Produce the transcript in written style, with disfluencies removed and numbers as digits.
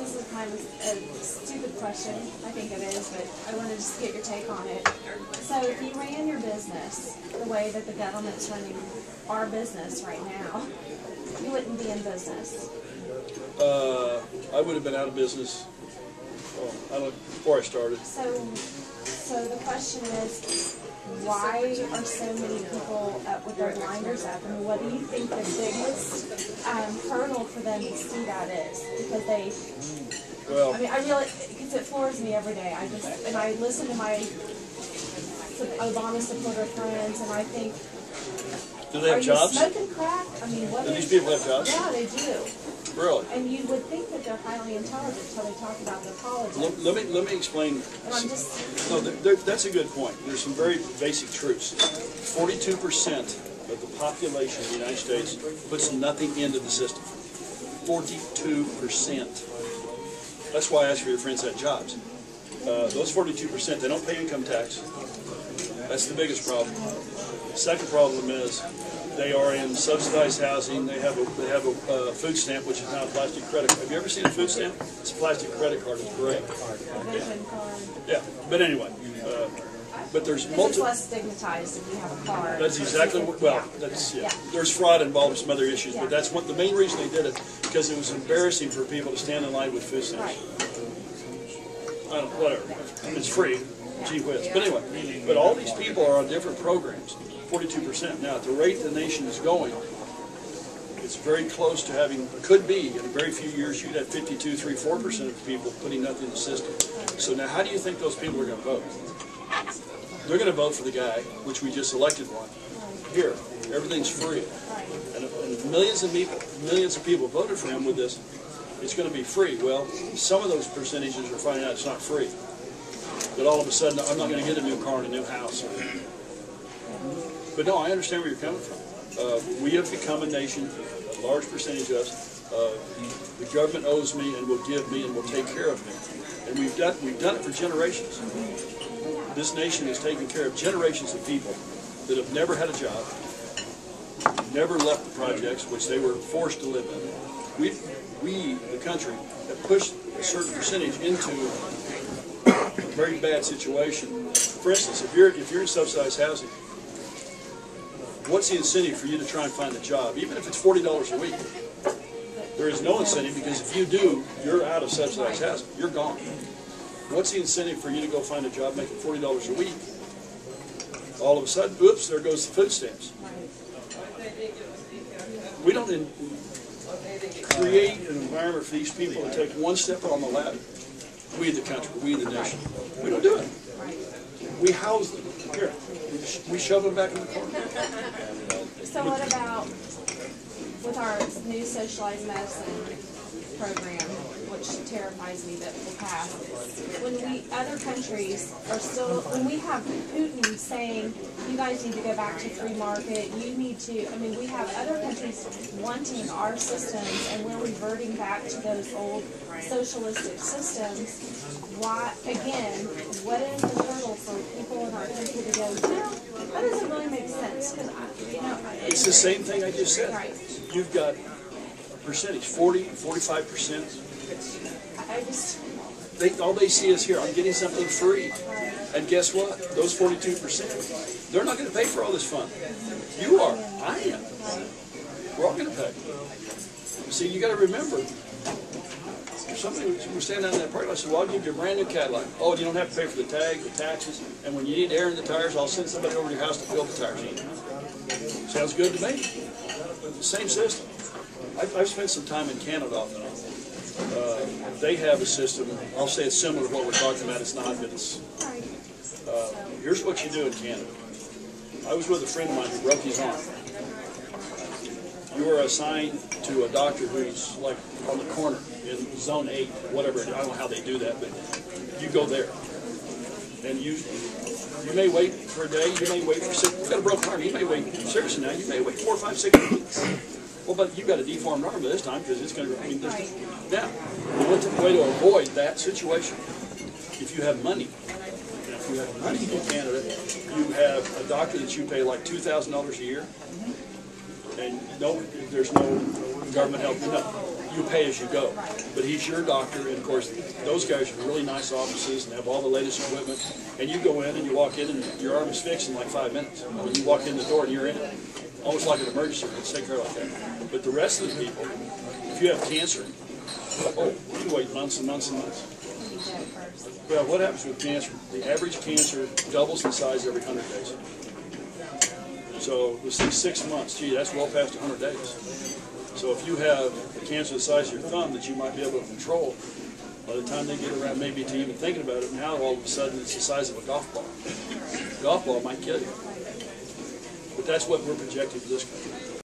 this is kind of a stupid question, I think it is, but I want to just get your take on it. So if you ran your business the way that the government's running our business right now, you wouldn't be in business. I would have been out of business before I started. So the question is, why are so many people up with their blinders up? And what do you think the biggest hurdle for them to see that is? Because they, I mean, I really, because it floors me every day. And I listen to my Obama supporter friends, and I think, do they have jobs? Are you smoking crack? I mean, what do these people have jobs? Yeah, they do. Really? And you would think that they're highly intelligent until they talk about their politics. Let me explain. And I'm just... No, that's a good point. There's some very basic truths. 42% of the population of the United States puts nothing into the system. 42%. That's why I asked for your friends that jobs. Those 42%, they don't pay income tax. That's the biggest problem. The second problem is they are in subsidized housing. They have a food stamp, which is now a plastic credit card. Have you ever seen a food stamp? It's a plastic credit card. It's great. Yeah, but anyway, but there's multiple. It's less stigmatized if you have a card. That's exactly what. Well, that's yeah. There's fraud involved in some other issues, but that's the main reason they did it, because it was embarrassing for people to stand in line with food stamps. Right. I don't know, whatever. It's free. Gee whiz. But anyway, but all these people are on different programs. 42%. Now, at the rate the nation is going, it's very close to having, could be, in a very few years, you'd have 52, 3, 4% of people putting nothing in the system. So now, how do you think those people are going to vote? They're going to vote for the guy, which we just elected one. Here, everything's free. And millions of people voted for him with this. It's going to be free. Well, some of those percentages are finding out it's not free. But all of a sudden, I'm not going to get a new car and a new house. But no, I understand where you're coming from. We have become a nation, a large percentage of us. The government owes me and will give me and will take care of me. And we've done it for generations. This nation has taken care of generations of people that have never had a job, never left the projects, which they were forced to live in. We, the country, have pushed a certain percentage into a very bad situation. For instance, if you're in subsidized housing, what's the incentive for you to try and find a job, even if it's $40 a week? There is no incentive, because if you do, you're out of subsidized housing. You're gone. What's the incentive for you to go find a job making $40 a week? All of a sudden, oops, there goes the food stamps. We don't create an environment for these people to take one step on the ladder. We, the country, we, the nation. We don't do it. We house them. Here, we shove them back in the corner. So what about with our new socialized medicine program, which terrifies me that will pass? When other countries are still, when we have Putin saying, you guys need to go back to free market, you need to, I mean, we have other countries wanting our systems, and we're reverting back to those old socialistic systems. Why, again, what is the hurdle for people in our country to go, that doesn't really make sense? It's the same thing I just said. Right. You've got a percentage, 40, 45%. All they see is, here, I'm getting something free. And guess what? Those 42%, they're not going to pay for all this fun. You are. I am. We're all going to pay. See, you got to remember, if somebody was standing down in that parking lot, I said, well, I'll give you a brand new Cadillac. Oh, you don't have to pay for the tag, the taxes, and when you need air in the tires, I'll send somebody over to your house to fill the tires. Sounds good to me. Same system. I've spent some time in Canada off and on. They have a system, I'll say it's similar to what we're talking about, it's not, but it's, here's what you do in Canada. I was with a friend of mine who broke his arm. You are assigned to a doctor who's like on the corner in zone 8, whatever, I don't know how they do that, but you go there. And you may wait for a day, you may wait for 6, you've got a broken arm, you may wait, seriously now, you may wait 4, 5, 6 weeks. Well, but you've got a deformed arm this time, because it's going to, now, what's the way to avoid that situation? If you have money, in Canada, you have a doctor that you pay like $2,000 a year, and no, there's no government help, no. you pay as you go. But he's your doctor, and of course, those guys are really nice offices and have all the latest equipment. And you go in and you walk in and your arm is fixed in like 5 minutes. I mean, you walk in the door and you're in. Almost like an emergency room. It's taken care of like that. But the rest of the people, if you have cancer, oh, you wait months and months and months. Well, what happens with cancer? The average cancer doubles in size every 100 days. So let's say 6 months. Gee, that's well past 100 days. So if you have a cancer the size of your thumb that you might be able to control, by the time they get around maybe to even thinking about it, now all of a sudden it's the size of a golf ball. A golf ball might kill you. But that's what we're projecting for this country.